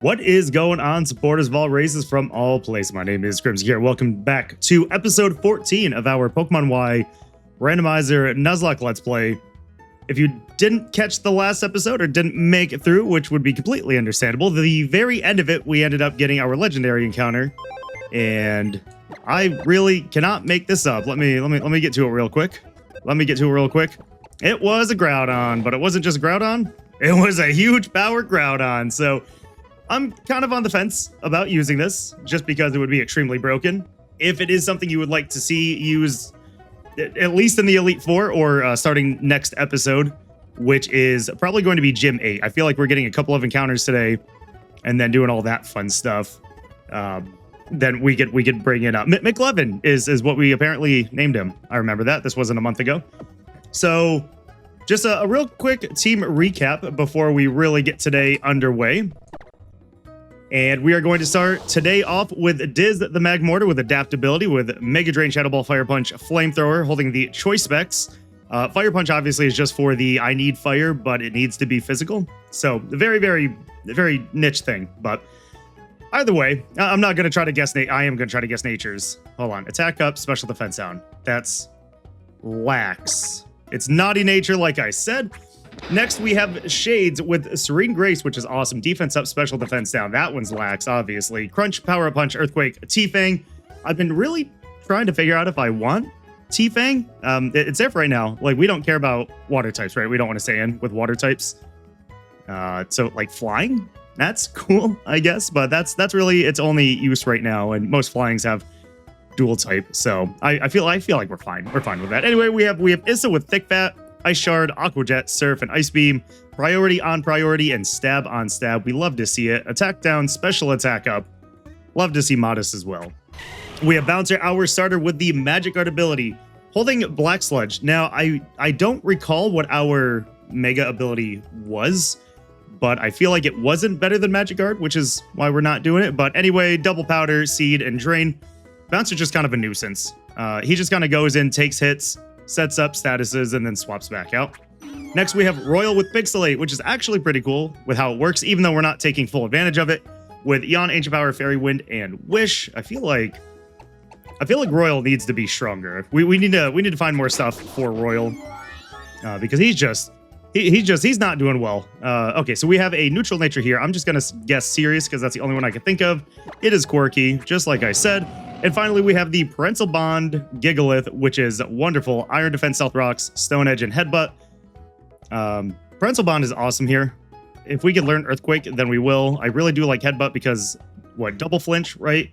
What is going on, supporters of all races from all places? My name is Crimson here. Welcome back to episode 14 of our Pokemon Y Randomizer Nuzlocke Let's Play. If you didn't catch the last episode or didn't make it through, which would be completely understandable, the very end of it, we ended up getting our legendary encounter, and I really cannot make this up. Let me get to it real quick. It was a Groudon, but it wasn't just a Groudon. It was a huge power Groudon. So I'm kind of on the fence about using this, just because it would be extremely broken. If it is something you would like to see used, at least in the Elite Four, or starting next episode, which is probably going to be Gym 8. I feel like we're getting a couple of encounters today, and then doing all that fun stuff. Then we could bring in McLevin is what we apparently named him. I remember that. This wasn't a month ago. So just a real quick team recap before we really get today underway. And we are going to start today off with Diz the Magmortar with Adaptability, with Mega Drain, Shadow Ball, Fire Punch, Flamethrower, holding the choice specs. Fire Punch obviously is just for the I need fire, but it needs to be physical. So a very niche thing. But either way, I'm not going to try to guess. I am going to try to guess natures. Hold on. Attack up, special defense down. That's lax. It's naughty nature, like I said. Next, we have Shades with Serene Grace, which is awesome. Defense up, special defense down. That one's lax, obviously. Crunch, Power Punch, Earthquake, T-Fang. I've been really trying to figure out if I want T-Fang. It's there for right now. Like, we don't care about water types, right? We don't want to stay in with water types. So, like, flying? That's cool, I guess. But that's really its only use right now. And most flyings have dual type. So, I feel like we're fine. We're fine with that. Anyway, we have Issa with Thick Fat, Ice Shard, Aqua Jet, Surf, and Ice Beam. Priority on priority and stab on stab. We love to see it. Attack down, special attack up. Love to see Modest as well. We have Bouncer, our starter, with the Magic Guard ability, holding Black Sludge. Now, I don't recall what our Mega ability was, but I feel like it wasn't better than Magic Guard, which is why we're not doing it. But anyway, Double Powder, Seed, and Drain. Bouncer's just kind of a nuisance. He just kind of goes in, takes hits, sets up statuses, and then swaps back out. Next, we have Royal with Pixelate, which is actually pretty cool with how it works, even though we're not taking full advantage of it. With Eon, Ancient Power, Fairy Wind, and Wish, I feel like Royal needs to be stronger. We need to find more stuff for Royal, because he's not doing well. Okay, so we have a neutral nature here. I'm just gonna guess Serious because that's the only one I can think of. It is quirky, just like I said. And finally, we have the Parental Bond Gigalith, which is wonderful. Iron Defense, Stealth Rocks, Stone Edge, and Headbutt. Parental Bond is awesome here. If we could learn Earthquake, then we will. I really do like Headbutt because, double flinch, right?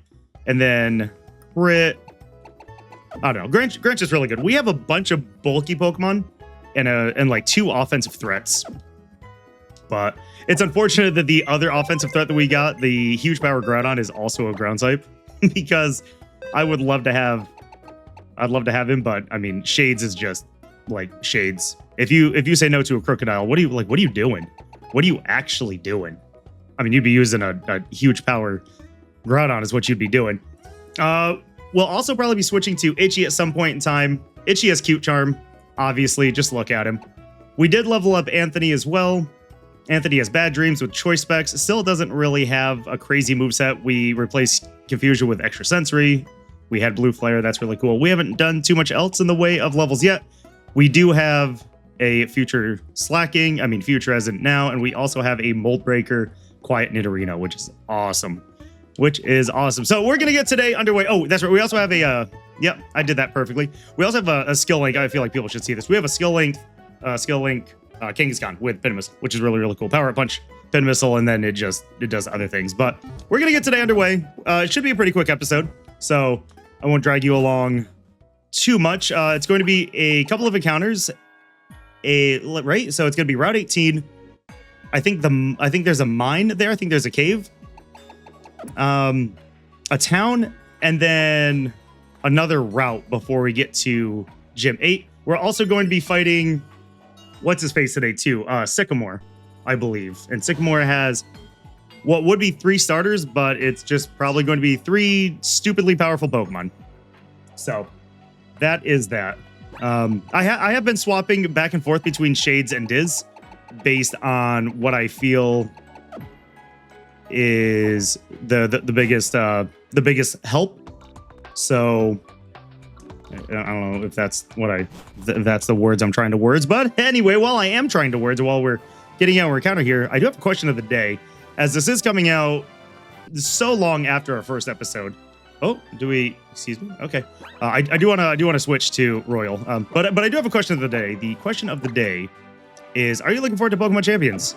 And then crit. I don't know. Grinch is really good. We have a bunch of bulky Pokemon and like 2 offensive threats. But it's unfortunate that the other offensive threat that we got, the huge power Groudon, is also a ground type. Because I'd love to have him, but I mean, Shades is just like Shades. If you say no to a Crocodile, what are you doing? What are you actually doing? I mean, you'd be using a huge power Groudon is what you'd be doing. We'll also probably be switching to Itchy at some point in time. Itchy has Cute Charm, obviously, just look at him. We did level up Anthony as well. Anthony has Bad Dreams with choice specs. Still doesn't really have a crazy moveset. We replaced Confusion with Extra Sensory. We had Blue Flare. That's really cool. We haven't done too much else in the way of levels yet. We do have a Future Slacking. I mean, Future as in now. And we also have a Mold Breaker, Quiet Nidorino, which is awesome. So we're going to get today underway. Oh, that's right. We also have a... yep, I did that perfectly. We also have a skill link. I feel like people should see this. We have a skill link... Kangaskhan with Pin Missile, which is really cool. Power Up Punch, Pin Missile, and then it does other things. But we're gonna get today underway. It should be a pretty quick episode, so I won't drag you along too much. It's going to be a couple of encounters, right? So it's gonna be Route 18. I think there's a mine there. I think there's a cave, a town, and then another route before we get to Gym 8. We're also going to be fighting. What's his face today too? Sycamore, I believe. And Sycamore has what would be 3 starters, but it's just probably going to be 3 stupidly powerful Pokemon. So that is that. I have been swapping back and forth between Shades and Diz based on what I feel is the biggest help. So I don't know if that's if that's the words I'm trying to words, but anyway, while I am trying to words, while we're getting our encounter here, I do have a question of the day, as this is coming out so long after our first episode. Oh, do we? Excuse me. Okay, I do want to switch to Royal, but I do have a question of the day. The question of the day is: are you looking forward to Pokemon Champions?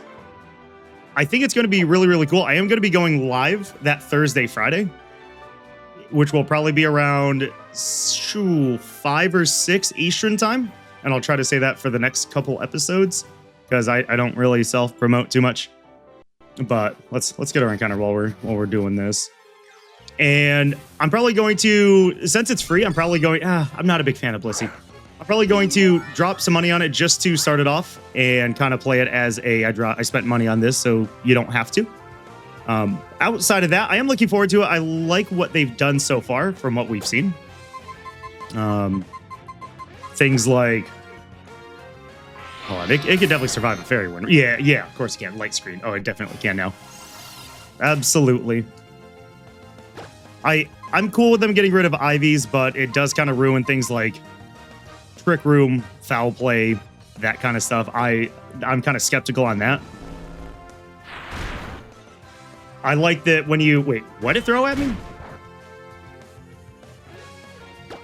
I think it's going to be really, really cool. I am going to be going live that Thursday, Friday, which will probably be around 5 or 6 Eastern time. And I'll try to say that for the next couple episodes, because I don't really self-promote too much. But let's get our encounter while we're doing this. And I'm probably going to, since it's free, I'm probably going, I'm not a big fan of Blissey. I'm probably going to drop some money on it just to start it off and kind of play it as I spent money on this, so you don't have to. Outside of that, I am looking forward to it. I like what they've done so far from what we've seen. Things like, it could definitely survive a fairy one. Yeah, of course it can. Light screen. Oh, it definitely can now. Absolutely. I'm cool with them getting rid of IVs, but it does kind of ruin things like Trick Room, Foul Play, that kind of stuff. I'm kind of skeptical on that. I like that when you... Wait, what did it throw at me?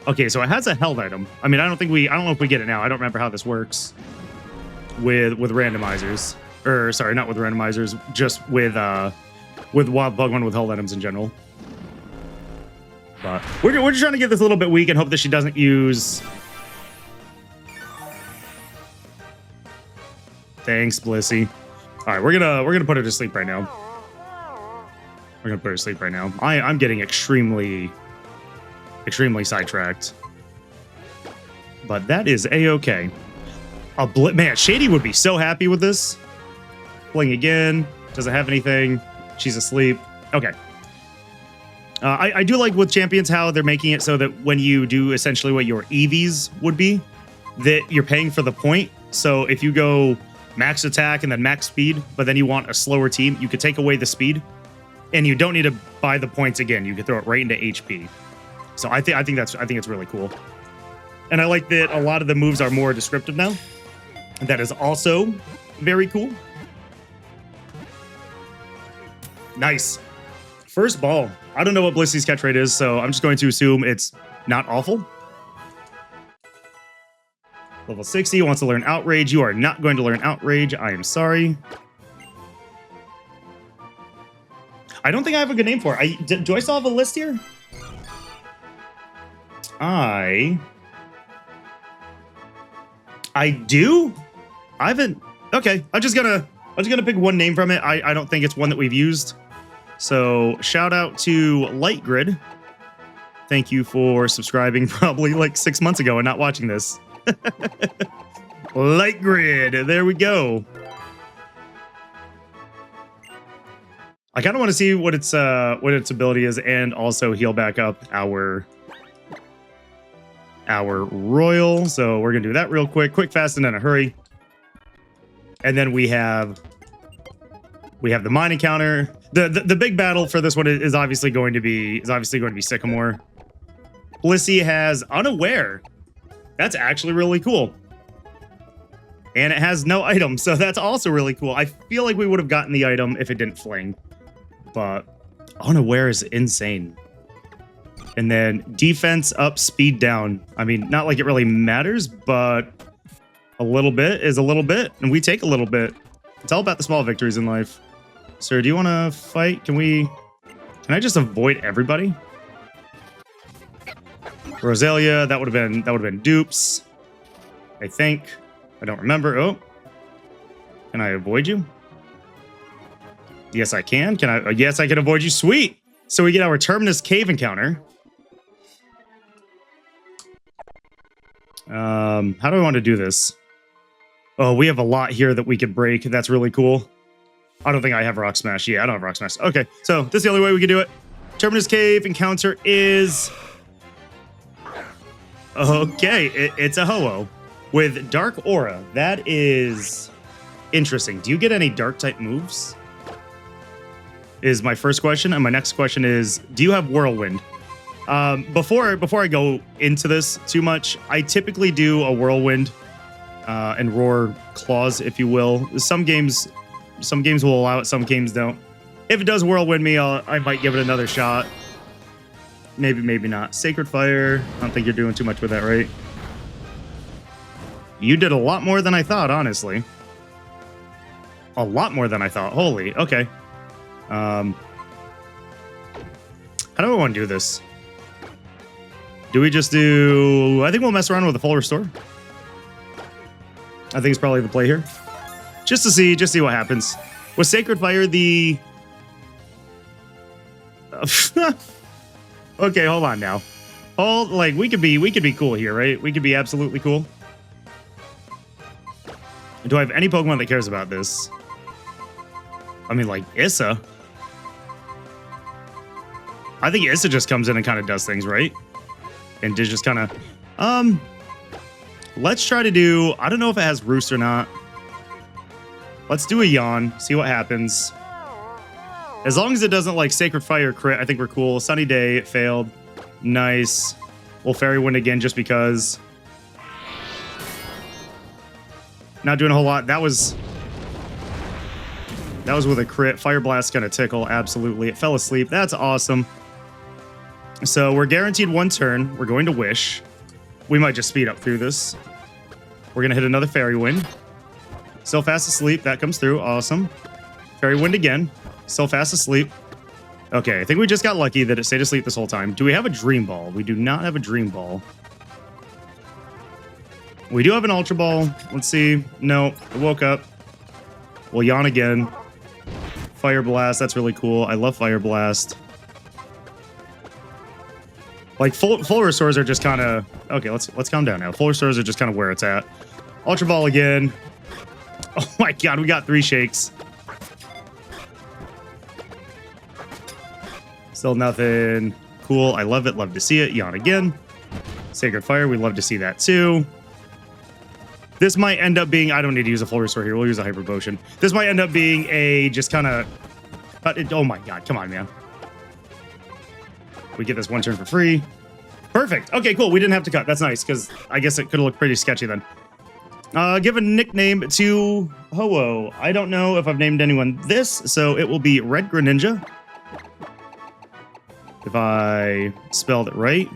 Okay, so it has a held item. I mean, I don't know if we get it now. I don't remember how this works with randomizers. Or, sorry, not with randomizers, just with wild Pokemon with held items in general. But we're just trying to get this a little bit weak and hope that she doesn't use... Thanks, Blissey. All right, we're gonna put her to sleep right now. We're gonna put her to sleep right now. I'm getting extremely sidetracked, but that is a-okay. Man, Shady would be so happy with this. Playing again, doesn't have anything. She's asleep. Okay. I do like with Champions how they're making it so that when you do essentially what your EVs would be, that you're paying for the point. So if you go max attack and then max speed, but then you want a slower team, you could take away the speed, and you don't need to buy the points again. You can throw it right into HP. So I think it's really cool, and I like that a lot of the moves are more descriptive now. That is also very cool. Nice first ball. I don't know what Blissey's catch rate is, so I'm just going to assume it's not awful. Level 60 wants to learn Outrage. You are not going to learn Outrage. I am sorry. I don't think I have a good name for it. Do I still have a list here? I do? I haven't. Okay, I'm just gonna pick one name from it. I don't think it's one that we've used. So shout out to Light Grid. Thank you for subscribing probably like 6 months ago and not watching this. Light Grid, there we go. I kind of want to see what its ability is, and also heal back up our Royal. So we're gonna do that real quick, fast, and in a hurry. And then we have the mine encounter. The big battle for this one is obviously going to be Sycamore. Blissey has Unaware. That's actually really cool. And it has no item, so that's also really cool. I feel like we would have gotten the item if it didn't fling. But Unaware is insane. And then defense up, speed down. I mean, not like it really matters, but a little bit is a little bit, and we take a little bit. It's all about the small victories in life. Sir, do you want to fight? Can I just avoid everybody? Roselia, that would have been dupes. I think. I don't remember. Oh. Can I avoid you? Yes, I can. Yes, I can avoid you. Sweet. So we get our Terminus Cave encounter. How do I want to do this? Oh, we have a lot here that we could break. That's really cool. I don't think I have Rock Smash. Yeah, I don't have Rock Smash. Okay, so this is the only way we can do it. Terminus Cave encounter is... Okay, it's a Ho-Oh with Dark Aura. That is interesting. Do you get any Dark-type moves? is my first question. And my next question is, do you have Whirlwind? Before I go into this too much, I typically do a Whirlwind and Roar Claws, if you will. Some games will allow it, some games don't. If it does Whirlwind me, I might give it another shot. Maybe, maybe not. Sacred Fire. I don't think you're doing too much with that, right? You did a lot more than I thought, honestly. A lot more than I thought. Holy, okay. How do I want to do this? Do we just do... I think we'll mess around with a full restore. I think it's probably the play here. Just to see what happens. With Sacred Fire, the... Okay, hold on now. Like, we could be cool here, right? We could be absolutely cool. Do I have any Pokemon that cares about this? I mean, like, Issa. I think Issa just comes in and kind of does things, right? And Diz just kind of... Let's try to do... I don't know if it has Roost or not. Let's do a Yawn. See what happens. As long as it doesn't, like, Sacred Fire crit, I think we're cool. Sunny Day, it failed. Nice. We'll Fairy Wind again just because. Not doing a whole lot. That was with a crit. Fire Blast gonna tickle. Absolutely. It fell asleep. That's awesome. So we're guaranteed one turn. We're going to Wish. We might just speed up through this. We're gonna hit another Fairy Wind. Still fast asleep. That comes through. Awesome. Fairy Wind again. Still fast asleep. Okay, I think we just got lucky that it stayed asleep this whole time. Do we have a Dream Ball? We do not have a Dream Ball. We do have an Ultra Ball. Let's see. No, it woke up. We'll Yawn again. Fire Blast. That's really cool. I love Fire Blast. Like, full restores are just kind of... Okay, let's calm down now. Full restores are just kind of where it's at. Ultra Ball again. Oh my god, we got 3 shakes. Still nothing. Cool. I love it. Love to see it. Yawn again. Sacred Fire. We love to see that too. This might end up being... I don't need to use a full restore here. We'll use a Hyper Potion. This might end up being a just kind of... Oh my god. Come on, man. We get this one turn for free. Perfect. Okay, cool. We didn't have to cut. That's nice, because I guess it could have looked pretty sketchy then. Give a nickname to Ho-Oh. I don't know if I've named anyone this, so it will be Red Greninja. If I spelled it right.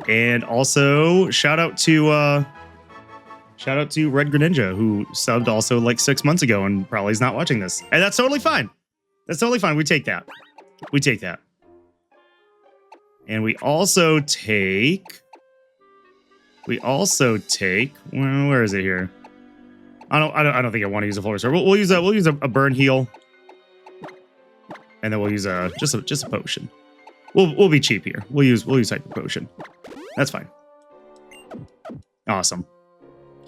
And also, shout out to Red Greninja, who subbed also like 6 months ago and probably is not watching this. And that's totally fine. That's totally fine. We take that. We take that. And we also take... Well, where is it here? I don't think I want to use a full restore. We'll use a burn heal. And then we'll use just a potion. We'll be cheap here. We'll use Hyper Potion. That's fine. Awesome.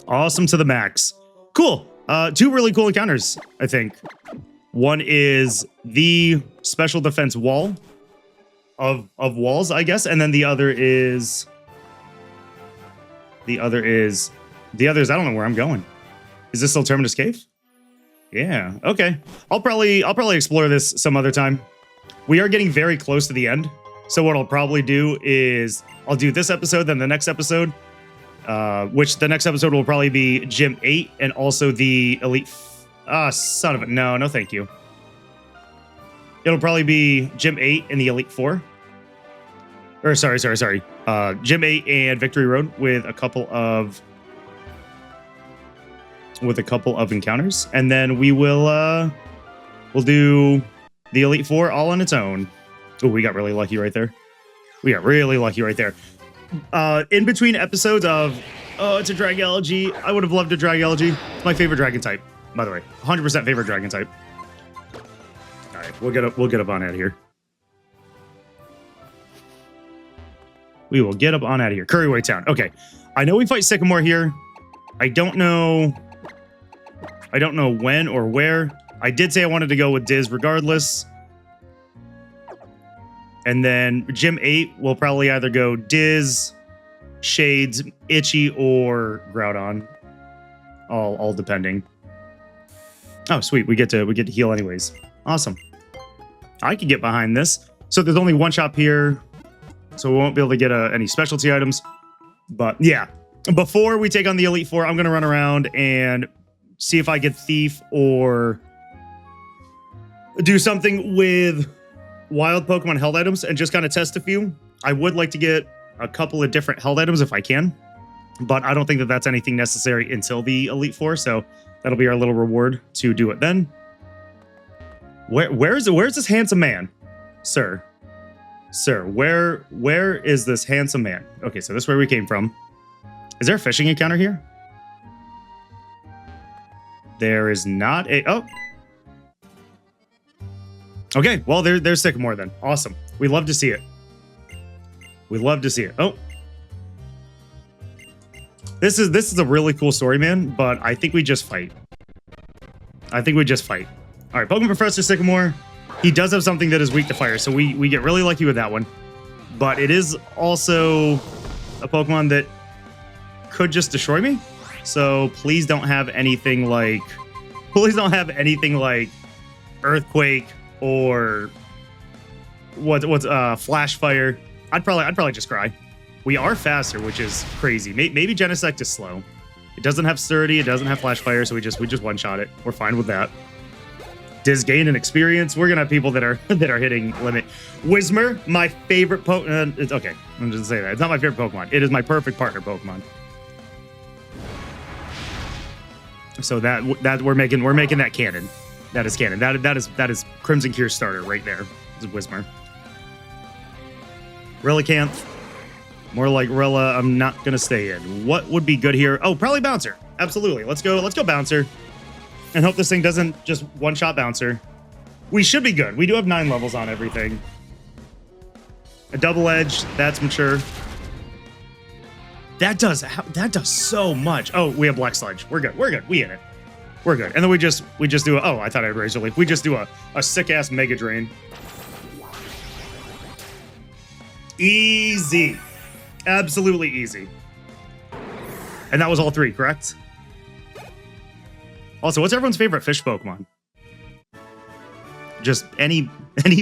Awesome to the max. Cool. 2 really cool encounters, I think. One is the special defense wall of walls, I guess, and then the other is I don't know where I'm going. Is this still Terminus Cave? Yeah. Okay. I'll probably explore this some other time. We are getting very close to the end. So what I'll probably do is I'll do this episode, then the next episode, which the next episode will probably be Gym 8 and also the Elite... son of a... No, thank you. It'll probably be Gym 8 and the Elite 4. Or, sorry. Gym 8 and Victory Road with a couple of encounters. And then we'll do the Elite 4 all on its own. Oh, we got really lucky right there. In between episodes of, oh, it's a Dragalge. I would have loved a Dragalge. It's my favorite dragon type, by the way. 100% favorite dragon type. All right, we'll get up on out of here. We will get up on out of here. Curryway Town. Okay. I know we fight Sycamore here. I don't know when or where. I did say I wanted to go with Diz regardless. And then Gym 8 will probably either go Diz, Shades, Itchy, or Groudon. All depending. Oh, sweet. We get to heal anyways. Awesome. I can get behind this. So there's only one shop here, so we won't be able to get any specialty items. But yeah, before we take on the Elite Four, I'm going to run around and see if I get Thief or do something with wild Pokemon held items and just kind of test a few. I would like to get a couple of different held items if I can, but I don't think that that's anything necessary until the Elite Four, so that'll be our little reward to do it then. Where's this handsome man? Sir, where is this handsome man? Okay, so this is where we came from. Is there a fishing encounter here? There is not a... Oh. Okay, well, there's Sycamore then. Awesome. We love to see it. We love to see it. Oh. This is a really cool story, man, but I think we just fight. I think we just fight. All right, Pokemon Professor Sycamore. He does have something that is weak to fire, so we get really lucky with that one. But it is also a Pokemon that could just destroy me. So please don't have anything like... Please don't have anything like Earthquake or what's Flash Fire. I'd probably just cry. We are faster, which is crazy. Maybe Genesect is slow. It doesn't have Sturdy. It doesn't have Flash Fire, so we just one-shot it. We're fine with that. Does gain an experience. We're gonna have people that are hitting limit. Whismur, my favorite Pokemon. It's okay. I'm just gonna say that it's not my favorite Pokemon. It is my perfect partner Pokemon. So that we're making that canon. That is canon. That is Crimson Cure's starter right there. Is Whismur. Relicanth. More like Rilla. I'm not gonna stay in. What would be good here? Oh, probably Bouncer. Absolutely. Let's go Bouncer. And hope this thing doesn't just one-shot Bouncer. We should be good. We do have 9 levels on everything. A Double Edge, that's mature. That does so much. Oh, we have Black Sludge. We're good. We in it. We're good. And then we just do a... Oh, I thought I had Razor Leaf. We just do a sick-ass Mega Drain. Easy. Absolutely easy. And that was all 3, correct? Also, what's everyone's favorite fish Pokemon? Just any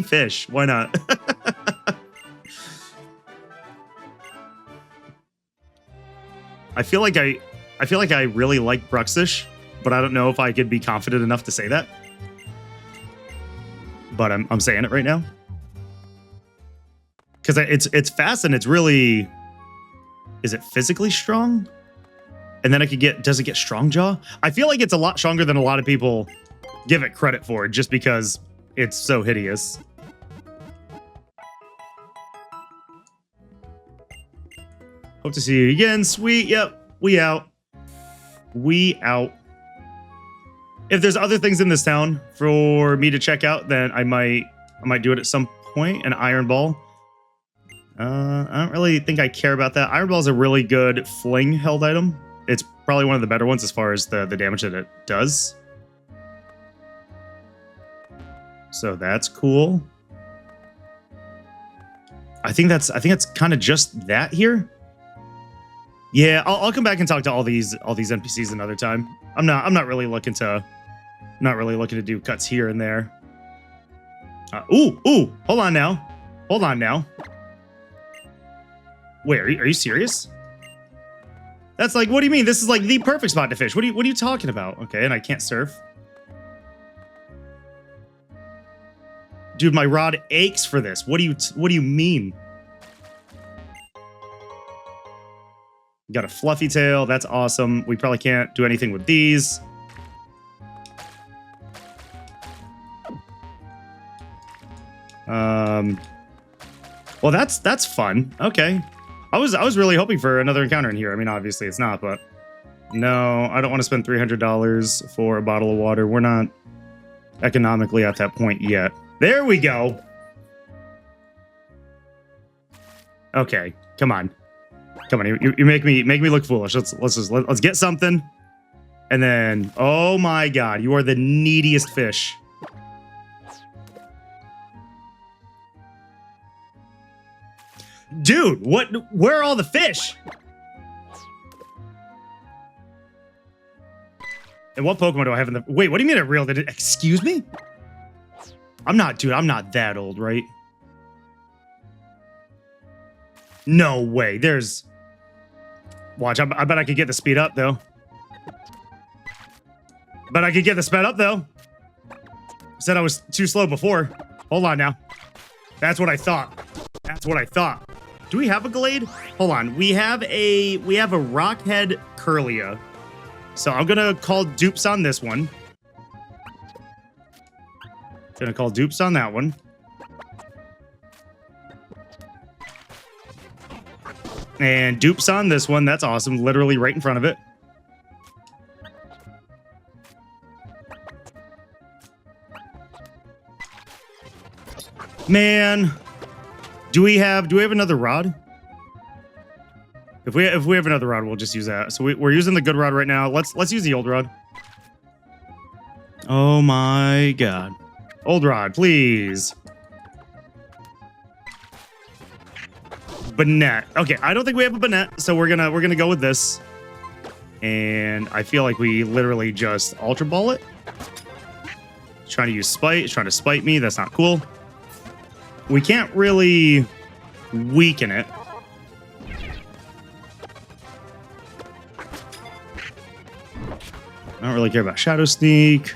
fish. Why not? I feel like I really like Bruxish, but I don't know if I could be confident enough to say that. But I'm saying it right now. Because it's fast and it's really... Is it physically strong? And then does it get Strong Jaw? I feel like it's a lot stronger than a lot of people give it credit for, just because it's so hideous. Hope to see you again. Sweet. Yep. We out. We out. If there's other things in this town for me to check out, then I might do it at some point. An Iron Ball. I don't really think I care about that. Iron Ball is a really good fling held item. It's probably one of the better ones as far as the damage that it does. So that's cool. I think that's kind of just that here. Yeah, I'll come back and talk to all these NPCs another time. I'm not really looking to do cuts here and there. Ooh, hold on now. Wait, are you serious? That's like, what do you mean? This is like the perfect spot to fish. What are you talking about? Okay, and I can't surf. Dude, my rod aches for this. What do you mean? Got a Fluffy Tail. That's awesome. We probably can't do anything with these. Well, that's fun. Okay. I was really hoping for another encounter in here. I mean, obviously it's not, but no, I don't want to spend $300 for a bottle of water. We're not economically at that point yet. There we go. Okay, come on. You make me look foolish. Let's get something. And then, oh my God, you are the neediest fish. Dude, where are all the fish? And what Pokemon do I have in the... Wait, what do you mean it real? Did it... Excuse me? I'm not... Dude, I'm not that old, right? No way. There's... Watch, I bet I could get the speed up, though. But I could get the speed up, though. Said I was too slow before. Hold on now. That's what I thought. That's what I thought. Do we have a Glade? Hold on. We have a Rockhead Curlia. So I'm gonna call dupes on this one. Gonna call dupes on that one. And dupes on this one. That's awesome. Literally right in front of it. Man, do we have another rod? If we have another rod, we'll just use that. So we're using the good rod right now. Let's use the old rod. Oh my god. Old rod, please. Banette. Okay, I don't think we have a Banette, so we're gonna go with this. And I feel like we literally just Ultra Ball it. It's trying to use Spite. It's trying to spite me. That's not cool. We can't really weaken it. I don't really care about Shadow Sneak.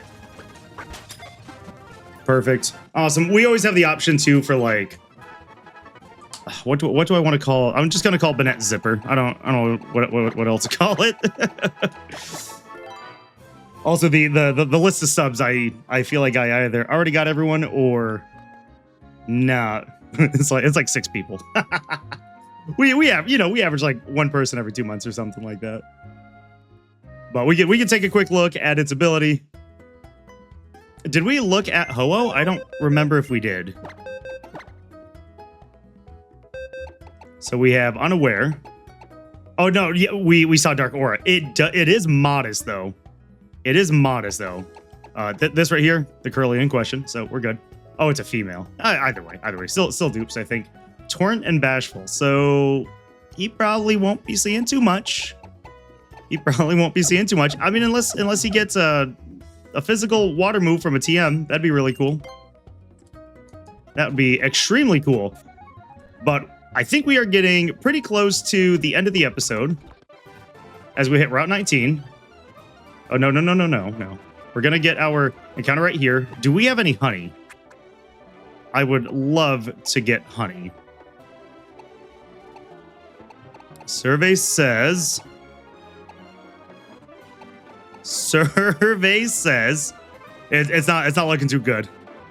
Perfect. Awesome. We always have the option too for like, what do I want to call? I'm just gonna call Banette Zipper. I don't know what else to call it. Also, the list of subs, I feel like I either already got everyone or nah. it's like 6 people. we average like 1 person every 2 months or something like that. But we can take a quick look at its ability. Did we look at Ho-Oh? I don't remember if we did. So we have Unaware. Oh no, yeah, we saw Dark Aura. It is modest though. It is modest though. This right here, the Curly in question. So we're good. Oh, it's a female. Either way, still dupes. I think Torrent and Bashful. So he probably won't be seeing too much. I mean, unless he gets a physical water move from a TM, that'd be really cool. That would be extremely cool. But I think we are getting pretty close to the end of the episode as we hit Route 19. Oh, no. We're going to get our encounter right here. Do we have any honey? I would love to get honey. Survey says it's not looking too good.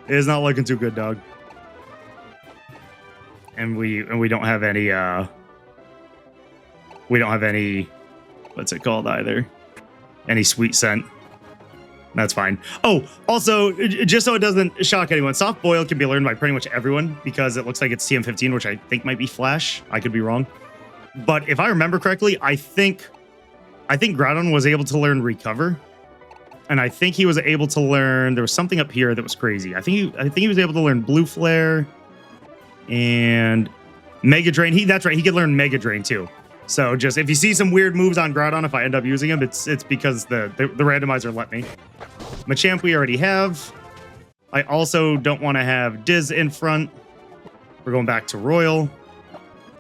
It is not looking too good, dog. And we don't have any what's it called either? Any sweet scent. That's fine. Oh, also, just so it doesn't shock anyone, Soft Boil can be learned by pretty much everyone because it looks like it's TM15, which I think might be Flash. I could be wrong. But if I remember correctly, I think Groudon was able to learn Recover. And I think he was able to learn... There was something up here that was crazy. I think he was able to learn Blue Flare and Mega Drain. That's right. He could learn Mega Drain too. So just if you see some weird moves on Groudon, if I end up using him, it's because the randomizer let me. Machamp we already have. I also don't want to have Diz in front. We're going back to Royal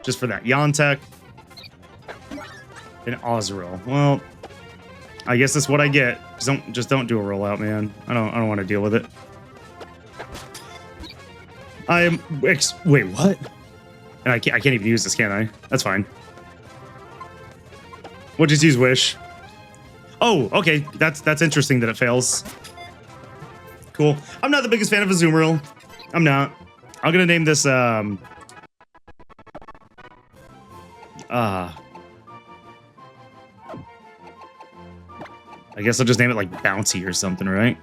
just for that Yontek. And Ozreal. Well, I guess that's what I get. Just don't do a rollout, man. I don't want to deal with it. Wait, what? And I can't even use this, can I? That's fine. We'll just use Wish. Oh, okay. That's interesting that it fails. Cool. I'm not the biggest fan of Azumarill. I'm not. I'm gonna name this I guess I'll just name it like Bouncy or something, right?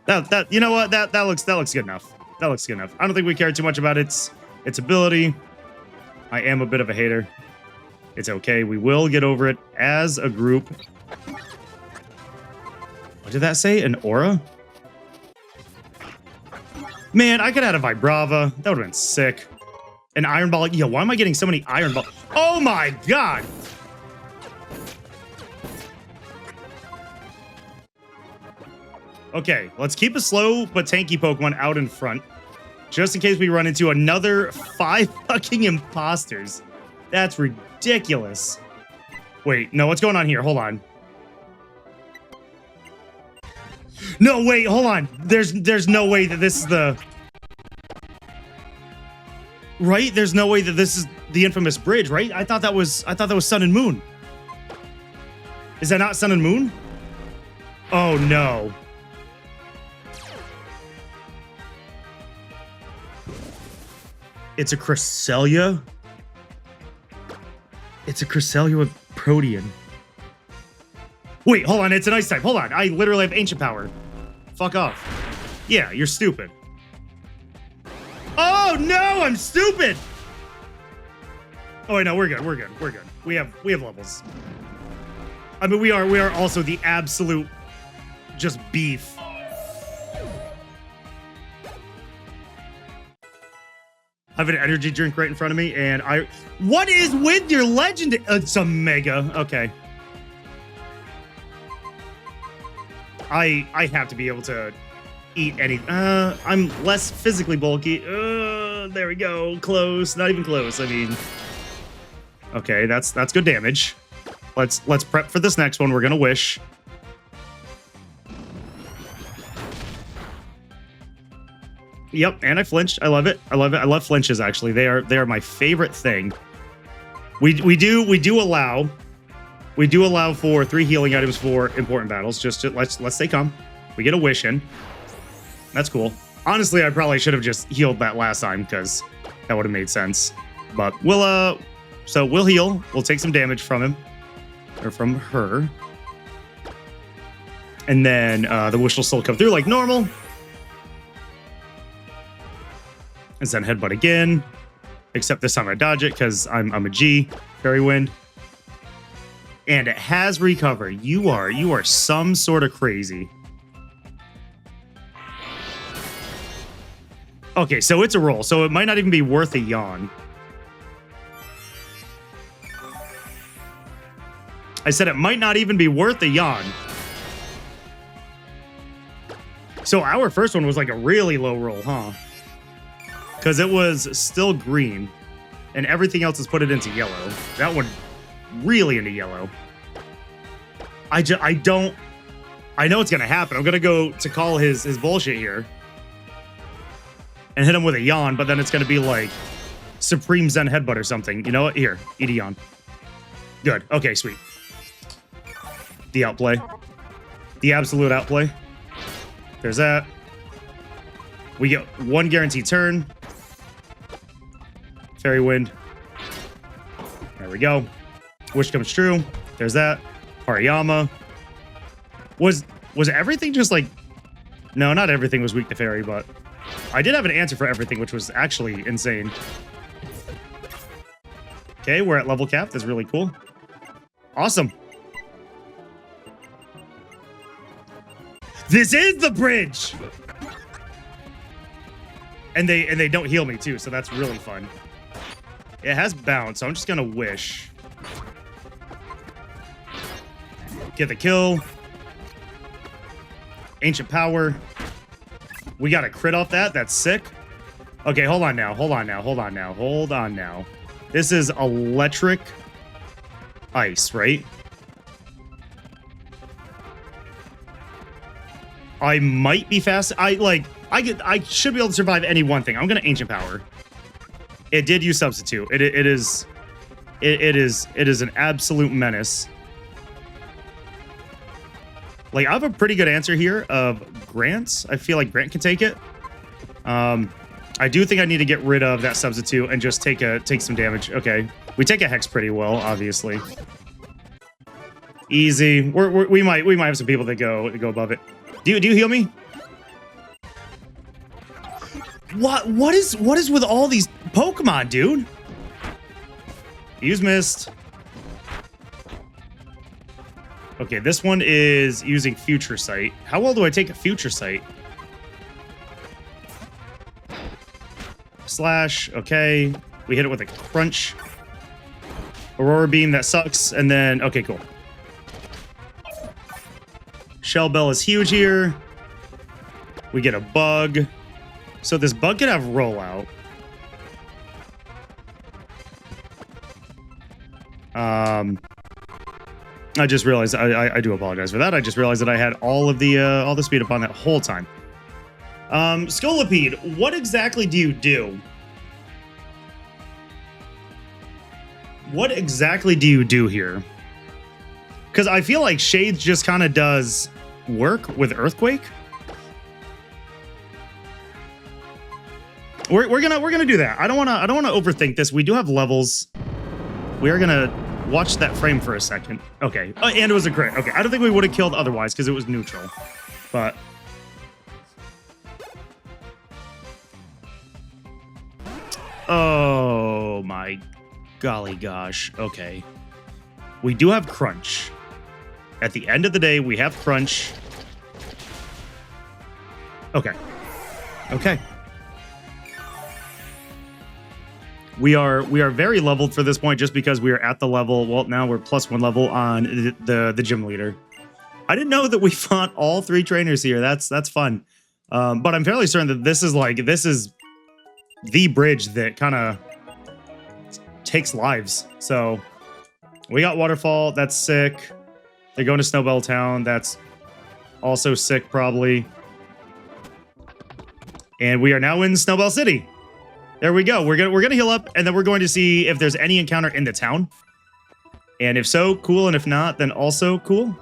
That you know what? That looks good enough. That looks good enough. I don't think we care too much about its ability. I am a bit of a hater. It's okay. We will get over it as a group. What did that say? An aura? Man, I could have had a Vibrava. That would have been sick. An Iron Ball. Yo, why am I getting so many Iron Ball? Oh my god! Okay, let's keep a slow but tanky Pokemon out in front, just in case we run into another 5 fucking imposters. That's ridiculous. Wait, no, what's going on here? Hold on. No, wait, hold on. There's no way that this is the... Right? There's no way that this is the infamous bridge, right? I thought that was Sun and Moon. Is that not Sun and Moon? Oh, no. It's a Cresselia? It's a Cresselia with Protean. Wait, hold on. It's an Ice type. Hold on. I literally have Ancient Power. Fuck off. Yeah, you're stupid. Oh, no, I'm stupid. Oh, wait, no, we're good. We're good. We're good. We have levels. I mean, we are also the absolute just beef. I have an energy drink right in front of me, and what is with your legend? It's a mega. Okay. I have to be able to eat any. I'm less physically bulky. There we go. Close. Not even close. I mean, okay, that's good damage. Let's prep for this next one. We're gonna wish. Yep, and I flinched. I love it. I love it. I love flinches. Actually, they are my favorite thing. We do allow for 3 healing items for important battles. Just to, let's say come. We get a wish in. That's cool. Honestly, I probably should have just healed that last time because that would have made sense. But we'll heal. We'll take some damage from him or from her, and then the wish will still come through like normal. And then headbutt again, except this time I dodge it because I'm a G. Fairy Wind. And it has recover. You are some sort of crazy. Okay, so it's a roll. So it might not even be worth a yawn. I said it might not even be worth a yawn. So our first one was like a really low roll, huh? Because it was still green, and everything else has put it into yellow. That one really into yellow. I know it's gonna happen. I'm gonna go to call his bullshit here and hit him with a yawn, but then it's gonna be like Supreme Zen Headbutt or something. You know what? Here, eat a yawn. Good. Okay, sweet. The outplay. The absolute outplay. There's that. We get 1 guaranteed turn. Fairy Wind. There we go. Wish comes true. There's that. Hariyama. Was everything just like... No, not everything was weak to Fairy, but I did have an answer for everything, which was actually insane. Okay, we're at level cap. That's really cool. Awesome. This is the bridge! And they don't heal me too, so that's really fun. It has bounce, so I'm just gonna wish. Get the kill. Ancient Power. We got a crit off that. That's sick. Okay, hold on now. Hold on now. Hold on now. Hold on now. This is electric ice, right? I might be fast. I should be able to survive any one thing. I'm gonna Ancient Power. It did use Substitute. It is an absolute menace. Like, I have a pretty good answer here of Grant's. I feel like Grant can take it. I do think I need to get rid of that Substitute and just take some damage. Okay, we take a Hex pretty well, obviously. Easy. We might have some people that go above it. Do you heal me? What is with all these Pokemon, dude? Use Mist. Okay, this one is using Future Sight. How well do I take a Future Sight? Slash. Okay, we hit it with a Crunch. Aurora Beam, that sucks. And then, okay, cool. Shell Bell is huge here. We get a bug. So this bug can have rollout. I just realized I do apologize for that. I just realized that I had all the speed up on that whole time. Scolipede, what exactly do you do? What exactly do you do here? Because I feel like Shades just kind of does work with Earthquake. We're gonna do that. I don't wanna overthink this. We do have levels. We are gonna watch that frame for a second. Okay. And it was a crit. Okay. I don't think we would have killed otherwise because it was neutral. But oh my golly gosh. Okay. We do have Crunch. At the end of the day, we have Crunch. Okay. Okay. We are very leveled for this point just because we are at the level. Well, now we're +1 level on the gym leader. I didn't know that we fought all 3 trainers here. That's fun. But I'm fairly certain that this is the bridge that kind of takes lives. So we got Waterfall. That's sick. They're going to Snowbell Town. That's also sick, probably. And we are now in Snowbell City. There we go. We're gonna heal up, and then we're going to see if there's any encounter in the town. And if so, cool. And if not, then also cool.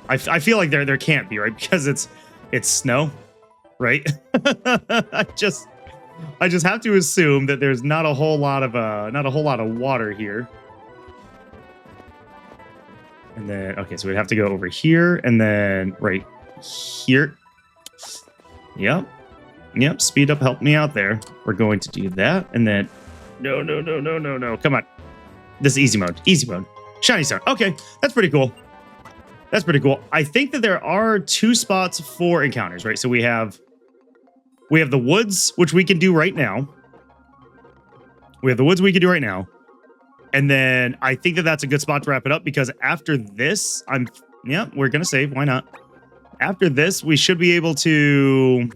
I feel like there can't be, right? Because it's snow, right? I just have to assume that there's not a whole lot of water here. And then okay, so we'd have to go over here and then right here. Yep, speed up helped me out there. We're going to do that, and then no. Come on. This is easy mode. Easy mode. Shiny Stone. Okay, that's pretty cool. That's pretty cool. I think that there are 2 spots for encounters, right? So we have the woods, which we can do right now. And then I think that that's a good spot to wrap it up because after this, we're going to save. Why not? After this, we should be able to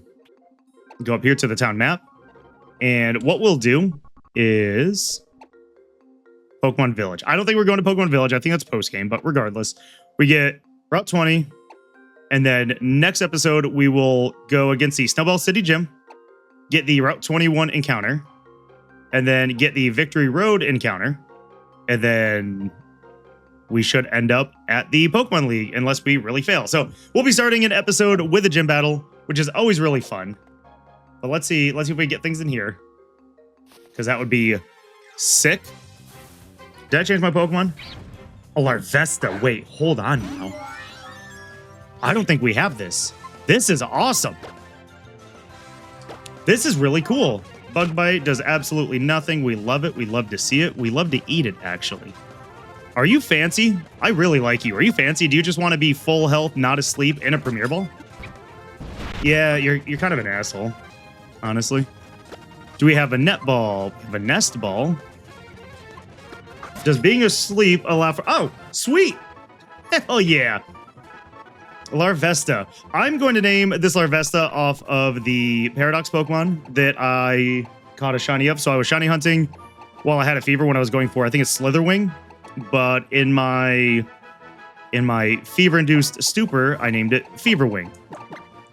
go up here to the town map. And what we'll do is Pokemon Village. I don't think we're going to Pokemon Village. I think that's post-game, but regardless, we get Route 20. And then next episode, we will go against the Snowbell City Gym, get the Route 21 encounter, and then get the Victory Road encounter. And then we should end up at the Pokemon League unless we really fail. So we'll be starting an episode with a gym battle, which is always really fun. But let's see if we can get things in here. Because that would be sick. Did I change my Pokemon? Oh, Larvesta. Wait, hold on now. I don't think we have this. This is awesome. This is really cool. Bug Bite does absolutely nothing. We love it. We love to see it. We love to eat it, actually. Are you fancy? I really like you. Are you fancy? Do you just want to be full health, not asleep, in a Premier Ball? Yeah, you're kind of an asshole. Honestly. Do we have a net ball? We have a nest ball. Does being asleep allow for... Oh, sweet. Hell yeah. Larvesta. I'm going to name this Larvesta off of the Paradox Pokemon that I caught a shiny of. So I was shiny hunting while I had a fever when I was going for, I think it's Slitherwing. But in my fever-induced stupor, I named it Feverwing.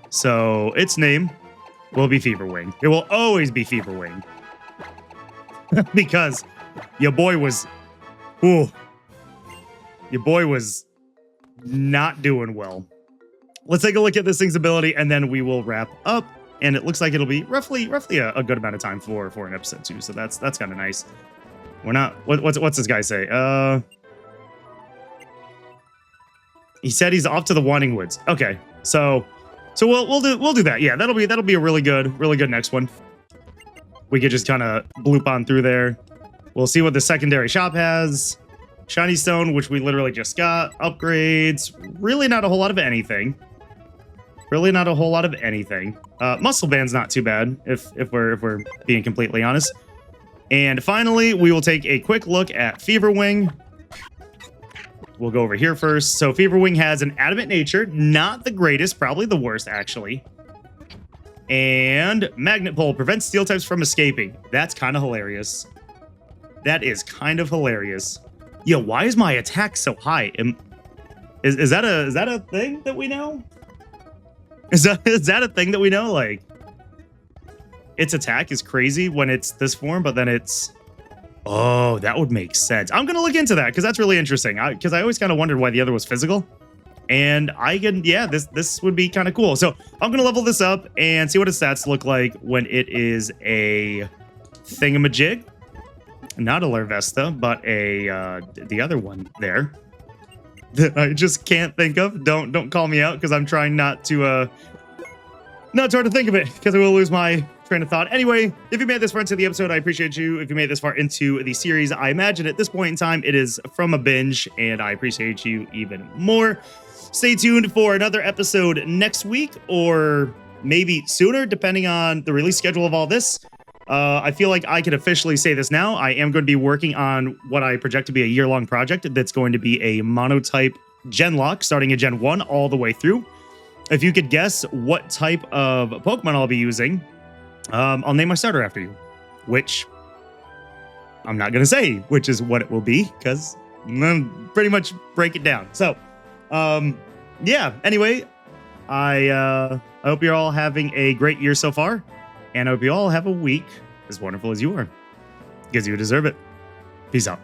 So its name will be Feverwing. It will always be Feverwing. Because your boy was... Ooh. Your boy was not doing well. Let's take a look at this thing's ability, and then we will wrap up. And it looks like it'll be roughly a good amount of time for an episode 2. So that's kind of nice. We're not... What's this guy say? He said he's off to the Wanding Woods. Okay, so we'll do that. Yeah, that'll be a really good next one. We could just kind of bloop on through there. We'll see what the secondary shop has. Shiny Stone, which we literally just got. Upgrades. Really not a whole lot of anything. Muscle Band's not too bad if we're being completely honest. And finally, we will take a quick look at Feverwing. We'll go over here first. So Feverwing has an adamant nature, not the greatest, probably the worst actually. And Magnet Pole prevents steel types from escaping. That's kind of hilarious. That is kind of hilarious. Yo, why is my attack so high? Is that a thing that we know? Is that a thing that we know? Like, its attack is crazy when it's this form, but then it's... Oh, that would make sense. I'm gonna look into that because that's really interesting. Because I always kind of wondered why the other was physical. And I can, yeah, this would be kind of cool. So I'm gonna level this up and see what its stats look like when it is a thingamajig. Not a Larvesta, but a the other one there that I just can't think of. Don't call me out because I'm trying not to think of it because I will lose my train of thought. Anyway, if you made this far into the episode, I appreciate you. If you made this far into the series, I imagine at this point in time it is from a binge, and I appreciate you even more. Stay tuned for another episode next week, or maybe sooner, depending on the release schedule of all this. I feel like I can officially say this now. I am going to be working on what I project to be a year-long project that's going to be a monotype genlock, starting at Gen 1 all the way through. If you could guess what type of Pokemon I'll be using, I'll name my starter after you, which I'm not going to say which is what it will be, because I'm going to pretty much break it down. So, yeah, anyway, I hope you're all having a great year so far, and I hope you all have a week as wonderful as you are, because you deserve it. Peace out.